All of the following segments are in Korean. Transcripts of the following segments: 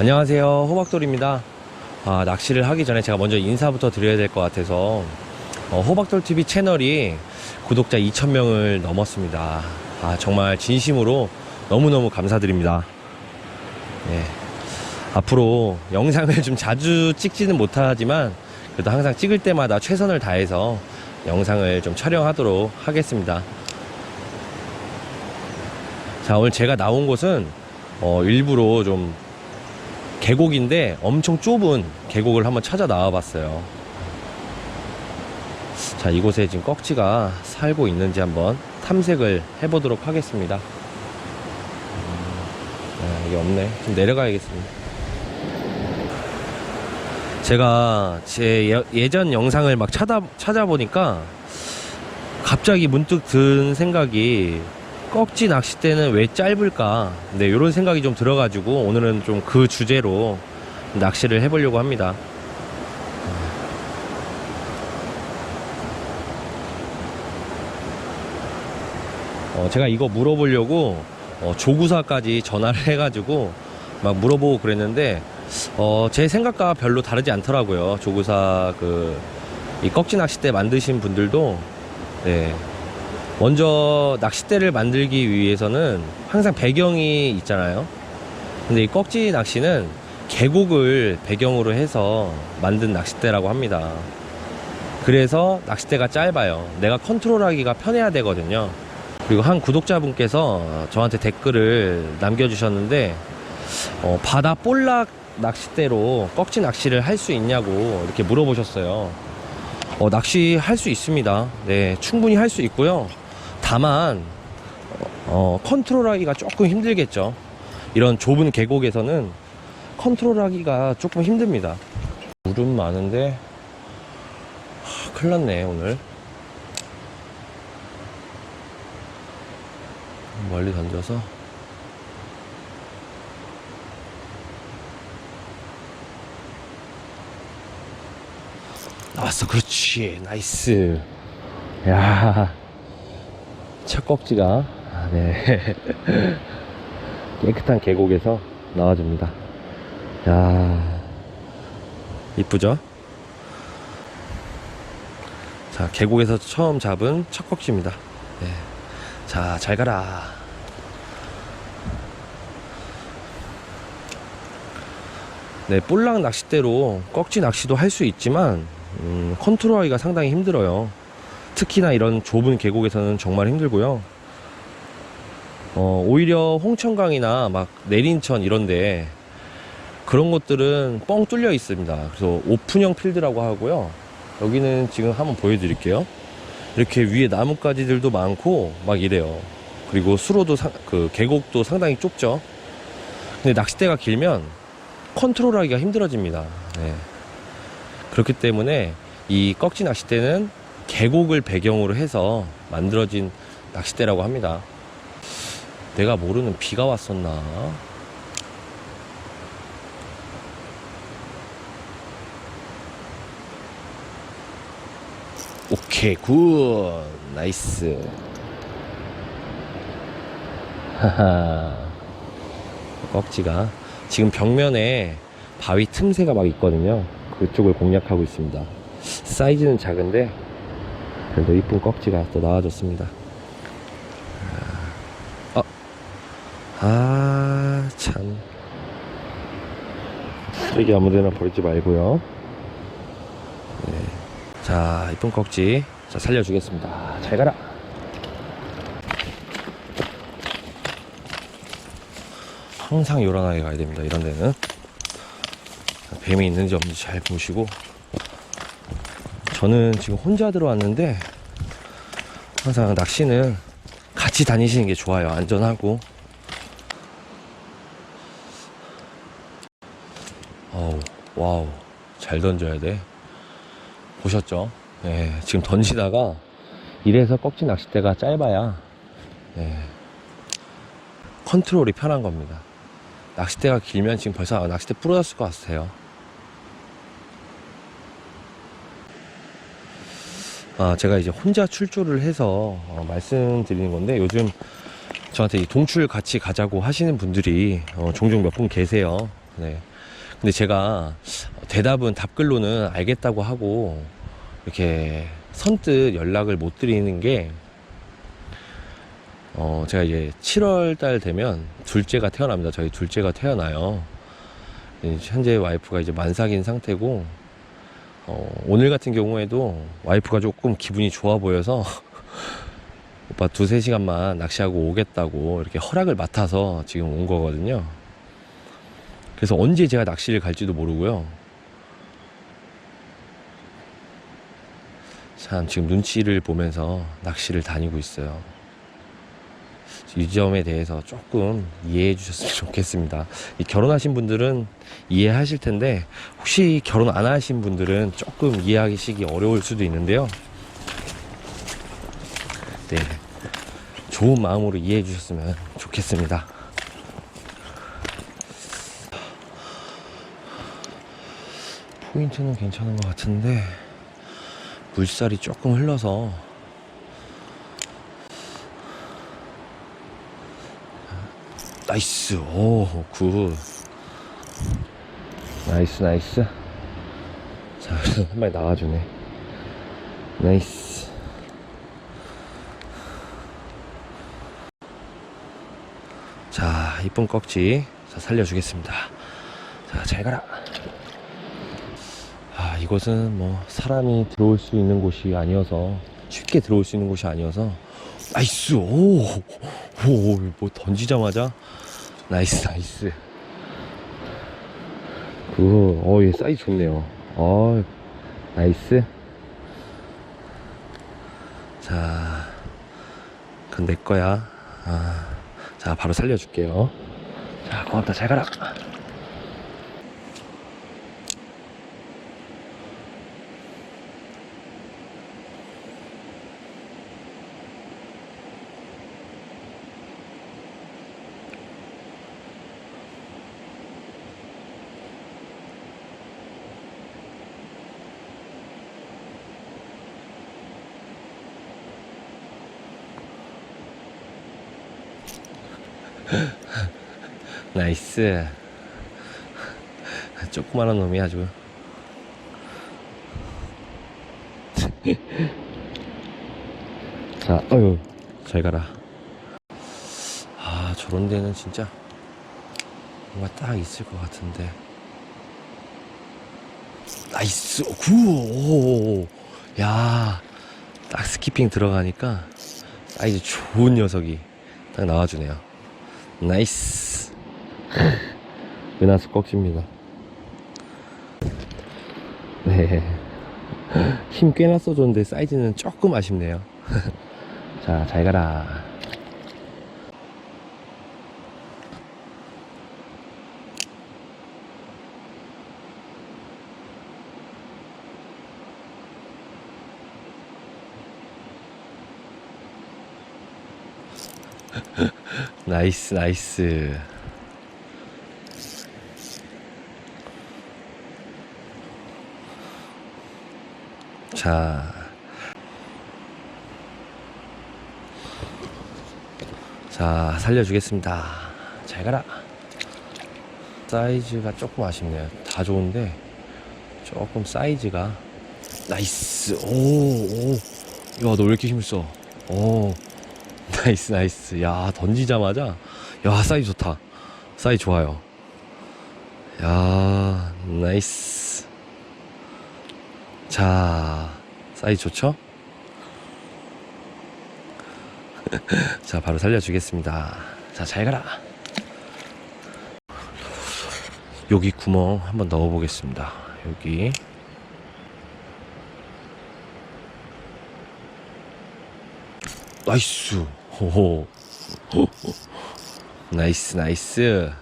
안녕하세요, 호박돌입니다. 낚시를 하기 전에 제가 먼저 인사부터 드려야 될 것 같아서 호박돌TV 채널이 구독자 2,000명을 넘었습니다. 정말 진심으로 너무너무 감사드립니다. 네. 앞으로 영상을 좀 자주 찍지는 못하지만 그래도 항상 찍을 때마다 최선을 다해서 영상을 좀 촬영하도록 하겠습니다. 자, 오늘 제가 나온 곳은 일부러 좀 계곡인데 엄청 좁은 계곡을 한번 찾아 나와 봤어요. 자, 이곳에 지금 꺽지가 살고 있는지 한번 탐색을 해보도록 하겠습니다. 이게 없네. 좀 내려가야겠습니다. 제가 제 예전 영상을 막 찾아보니까 갑자기 문득 든 생각이 꺽지 낚싯대는 왜 짧을까? 네, 이런 생각이 좀 들어가지고 오늘은 좀 그 주제로 낚시를 해보려고 합니다. 제가 이거 물어보려고 조구사까지 전화를 해가지고 막 물어보고 그랬는데 제 생각과 별로 다르지 않더라고요. 조구사 이 꺽지 낚싯대 만드신 분들도 네. 먼저 낚싯대를 만들기 위해서는 항상 배경이 있잖아요. 근데 이 꺽지 낚시는 계곡을 배경으로 해서 만든 낚싯대라고 합니다. 그래서 낚싯대가 짧아요. 내가 컨트롤하기가 편해야 되거든요. 그리고 한 구독자분께서 저한테 댓글을 남겨주셨는데 바다 볼락 낚싯대로 꺽지 낚시를 할 수 있냐고 이렇게 물어보셨어요. 낚시할 수 있습니다. 네, 충분히 할 수 있고요. 다만 컨트롤하기가 조금 힘들겠죠. 이런 좁은 계곡에서는 컨트롤하기가 조금 힘듭니다. 물은 많은데 큰일 났네 오늘. 멀리 던져서 나왔어. 그렇지, 나이스. 야, 첫 꺽지가 네. 깨끗한 계곡에서 나와줍니다. 야, 이쁘죠? 자, 계곡에서 처음 잡은 첫 꺽지입니다. 네. 자, 잘 가라. 네, 볼락 낚싯대로 꺽지 낚시도 할 수 있지만 컨트롤하기가 상당히 힘들어요. 특히나 이런 좁은 계곡에서는 정말 힘들고요. 오히려 홍천강이나 막 내린천 이런데 그런 것들은 뻥 뚫려 있습니다. 그래서 오픈형 필드라고 하고요. 여기는 지금 한번 보여드릴게요. 이렇게 위에 나뭇가지들도 많고 막 이래요. 그리고 수로도 계곡도 상당히 좁죠. 근데 낚싯대가 길면 컨트롤하기가 힘들어집니다. 네. 그렇기 때문에 이 꺽지 낚싯대는 계곡을 배경으로 해서 만들어진 낚싯대라고 합니다. 내가 모르는 비가 왔었나? 오케이, 굿, 나이스. 하하. 꺽지가 지금 벽면에 바위 틈새가 막 있거든요. 그쪽을 공략하고 있습니다. 사이즈는 작은데 그래도 이쁜 꺽지가 또 나와줬습니다. 참. 쓰레기 아무데나 버리지 말고요. 네. 자, 이쁜 꺽지. 자, 살려주겠습니다. 잘 가라. 항상 요란하게 가야 됩니다. 이런 데는 뱀이 있는지 없는지 잘 보시고. 저는 지금 혼자 들어왔는데 항상 낚시는 같이 다니시는 게 좋아요. 안전하고. 와우, 잘 던져야 돼. 보셨죠? 네, 지금 던지다가 이래서 꺽지 낚싯대가 짧아야 네, 컨트롤이 편한 겁니다. 낚싯대가 길면 지금 벌써 낚싯대 부러졌을 것 같아요. 제가 이제 혼자 출조를 해서 말씀드리는 건데, 요즘 저한테 이 동출 같이 가자고 하시는 분들이 종종 몇 분 계세요. 네. 근데 제가 대답은 답글로는 알겠다고 하고 이렇게 선뜻 연락을 못 드리는 게 제가 이제 7월 달 되면 둘째가 태어납니다. 저희 둘째가 태어나요. 현재 와이프가 이제 만삭인 상태고 오늘 같은 경우에도 와이프가 조금 기분이 좋아 보여서 오빠 2-3시간만 낚시하고 오겠다고 이렇게 허락을 맡아서 지금 온 거거든요. 그래서 언제 제가 낚시를 갈지도 모르고요. 참 지금 눈치를 보면서 낚시를 다니고 있어요. 이 점에 대해서 조금 이해해 주셨으면 좋겠습니다. 결혼하신 분들은 이해하실 텐데 혹시 결혼 안 하신 분들은 조금 이해하시기 어려울 수도 있는데요. 네, 좋은 마음으로 이해해 주셨으면 좋겠습니다. 포인트는 괜찮은 것 같은데 물살이 조금 흘러서 나이스. 오, 굿. 나이스, 나이스. 자, 한 마리 나와주네. 나이스. 자, 이쁜 꺽지. 자, 살려주겠습니다. 자, 잘 가라. 아, 이곳은 뭐 사람이 들어올 수 있는 곳이 아니어서, 쉽게 들어올 수 있는 곳이 아니어서. 나이스. 오, 뭐 던지자마자 나이스, 나이스. 얘 사이즈 좋네요. 나이스. 자, 그건 내 거야. 자, 바로 살려줄게요. 자, 고맙다. 잘 가라. 나이스. 조그만한 놈이 아주. 자, 잘 가라. 아, 저런 데는 진짜 뭔가 딱 있을 것 같은데. 나이스. 오, 야, 딱 스키핑 들어가니까 사이즈 좋은 녀석이 딱 나와주네요. 나이스. 은하수 꺽지입니다. 네. 힘 꽤나 써줬는데 사이즈는 조금 아쉽네요. 자, 잘 가라. 나이스, 나이스. 자, 살려주겠습니다. 잘 가라. 사이즈가 조금 아쉽네요. 다 좋은데 조금 사이즈가. 나이스. 오. 야, 너 왜 이렇게 힘을 써? 오. 나이스, 나이스. 야, 던지자마자. 야, 사이즈 좋다. 사이즈 좋아요. 야, 나이스. 자, 사이즈 좋죠? 자, 바로 살려주겠습니다. 자, 잘 가라. 여기 구멍 한번 넣어 보겠습니다. 여기. 나이스. 호호. 나이스, 나이스.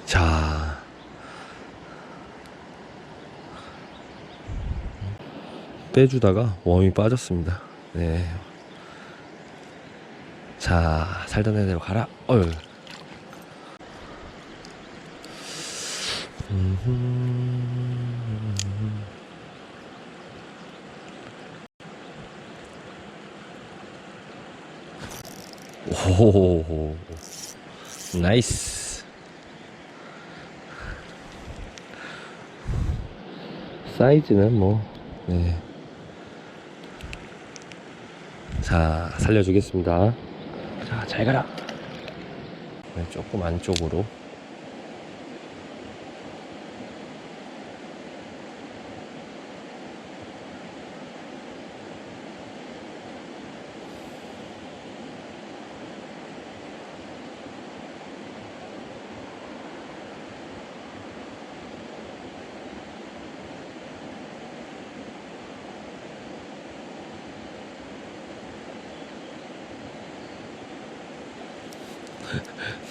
자, 빼주다가 웜이 빠졌습니다. 네. 자, 살던 애대로 가라. 오, 나이스. 사이즈는 뭐, 네. 자, 살려주겠습니다. 자, 잘 가라. 네, 조금 안쪽으로.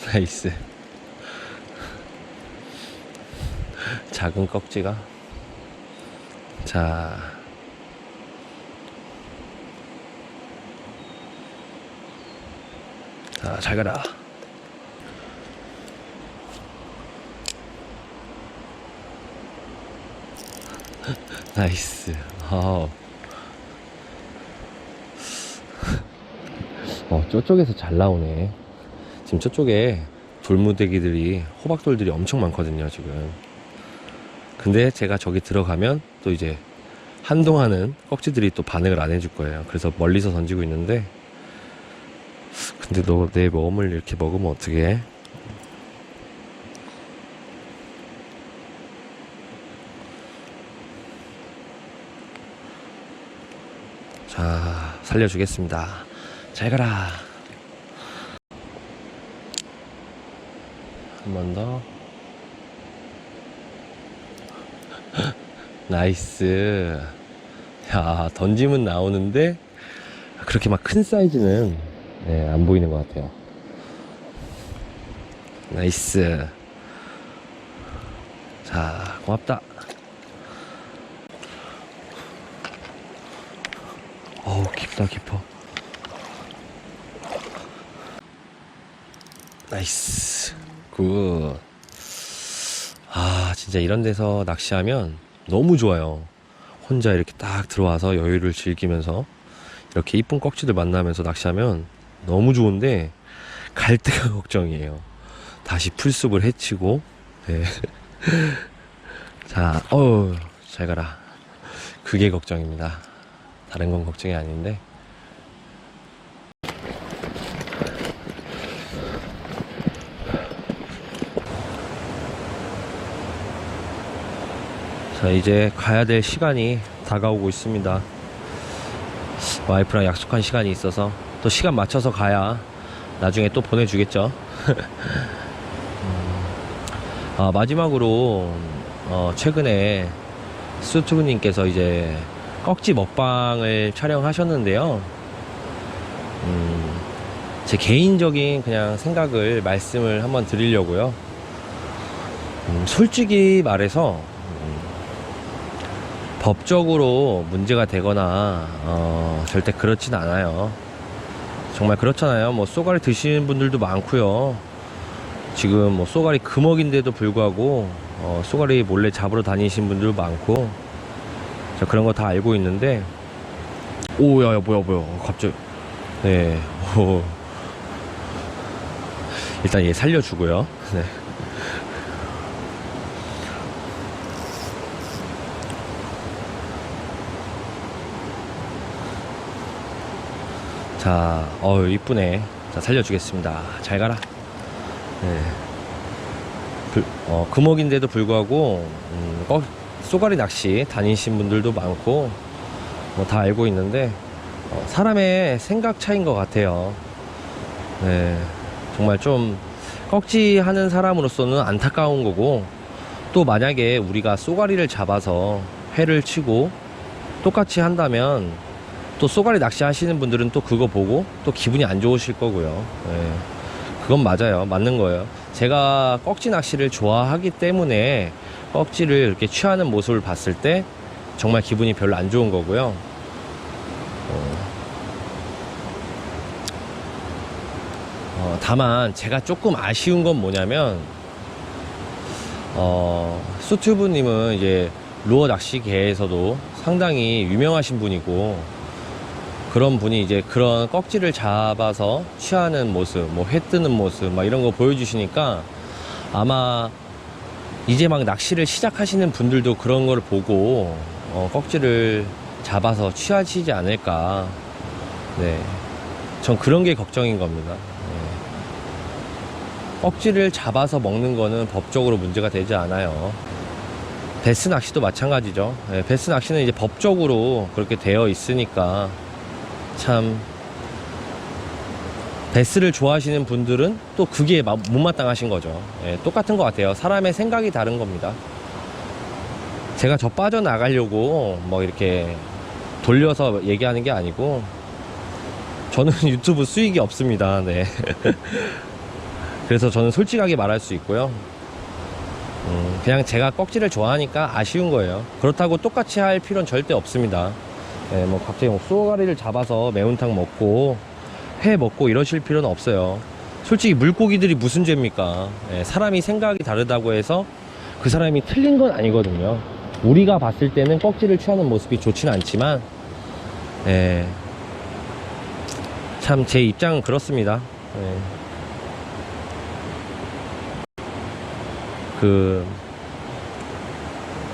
나이스. 작은 꺽지가. 자, 자, 잘 가라. 나이스. 저쪽에서 잘 나오네. 지금 저쪽에 돌무대기들이, 호박돌들이 엄청 많거든요, 지금. 근데 제가 저기 들어가면 또 이제 한동안은 꺽지들이 또 반응을 안 해줄 거예요. 그래서 멀리서 던지고 있는데, 근데 너 내 웜을 이렇게 먹으면 어떡해? 자, 살려주겠습니다. 잘 가라. 한 번 더. 나이스. 야, 던짐은 나오는데 그렇게 막 큰 사이즈는 네, 안 보이는 것 같아요. 나이스. 자, 고맙다. 어우, 깊다, 깊어. 나이스. 굿. 아, 진짜 이런 데서 낚시하면 너무 좋아요. 혼자 이렇게 딱 들어와서 여유를 즐기면서 이렇게 이쁜 꺽지들 만나면서 낚시하면 너무 좋은데, 갈 때가 걱정이에요. 다시 풀숲을 헤치고. 네. 자, 잘 가라. 그게 걱정입니다. 다른 건 걱정이 아닌데. 자, 이제 가야 될 시간이 다가오고 있습니다. 와이프랑 약속한 시간이 있어서 또 시간 맞춰서 가야 나중에 또 보내주겠죠. 마지막으로 최근에 수튜브님께서 이제 꺽지 먹방을 촬영하셨는데요. 제 개인적인 그냥 생각을 말씀을 한번 드리려고요. 솔직히 말해서 법적으로 문제가 되거나 절대 그렇진 않아요. 정말 그렇잖아요. 뭐 쏘가리 드시는 분들도 많고요. 지금 뭐 쏘가리 금어기인데도 불구하고 쏘가리 몰래 잡으러 다니신 분들도 많고, 저 그런 거 다 알고 있는데, 오야야 뭐야 갑자기. 네. 일단 얘 살려주고요. 네. 자, 이쁘네. 자, 살려주겠습니다. 잘 가라. 네. 금옥인데도 불구하고, 쏘가리 낚시 다니신 분들도 많고, 뭐 다 알고 있는데, 사람의 생각 차이인 것 같아요. 네. 정말 좀, 꺽지 하는 사람으로서는 안타까운 거고, 또 만약에 우리가 쏘가리를 잡아서 회를 치고 똑같이 한다면, 또 쏘가리 낚시 하시는 분들은 또 그거 보고 또 기분이 안 좋으실 거고요. 네. 그건 맞아요. 맞는 거예요. 제가 꺽지 낚시를 좋아하기 때문에 꺽지를 이렇게 취하는 모습을 봤을 때 정말 기분이 별로 안 좋은 거고요. 다만 제가 조금 아쉬운 건 뭐냐면, 수튜브님은 이제 루어 낚시계에서도 상당히 유명하신 분이고, 그런 분이 이제 그런 꺽지를 잡아서 취하는 모습, 뭐 회 뜨는 모습, 막 이런 거 보여주시니까 아마 이제 막 낚시를 시작하시는 분들도 그런 걸 보고 꺽지를 잡아서 취하시지 않을까. 네, 전 그런 게 걱정인 겁니다. 네. 꺽지를 잡아서 먹는 거는 법적으로 문제가 되지 않아요. 베스 낚시도 마찬가지죠. 네, 베스 낚시는 이제 법적으로 그렇게 되어 있으니까 참 베스를 좋아하시는 분들은 또 그게 못마땅하신 거죠. 예, 똑같은 것 같아요. 사람의 생각이 다른 겁니다. 제가 저 빠져나가려고 뭐 이렇게 돌려서 얘기하는 게 아니고 저는 유튜브 수익이 없습니다. 네. 그래서 저는 솔직하게 말할 수 있고요. 그냥 제가 꺽지를 좋아하니까 아쉬운 거예요. 그렇다고 똑같이 할 필요는 절대 없습니다. 네, 뭐 갑자기 쏘가리를 잡아서 매운탕 먹고 회 먹고 이러실 필요는 없어요. 솔직히 물고기들이 무슨 죄입니까? 예, 사람이 생각이 다르다고 해서 그 사람이 틀린 건 아니거든요. 우리가 봤을 때는 꺽지를 취하는 모습이 좋지는 않지만 예, 참 제 입장은 그렇습니다. 예.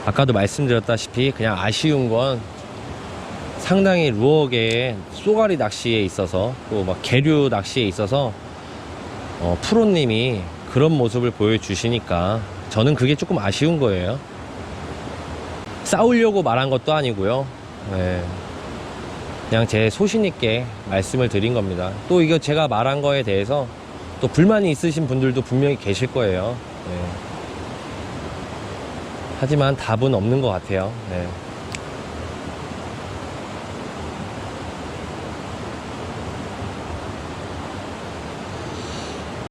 아까도 말씀드렸다시피 그냥 아쉬운 건 상당히 루어계 쏘가리 낚시에 있어서 또 막 계류 낚시에 있어서 프로님이 그런 모습을 보여주시니까 저는 그게 조금 아쉬운 거예요. 싸우려고 말한 것도 아니고요. 네. 그냥 제 소신 있게 말씀을 드린 겁니다. 또 이거 제가 말한 거에 대해서 또 불만이 있으신 분들도 분명히 계실 거예요. 네. 하지만 답은 없는 것 같아요. 네.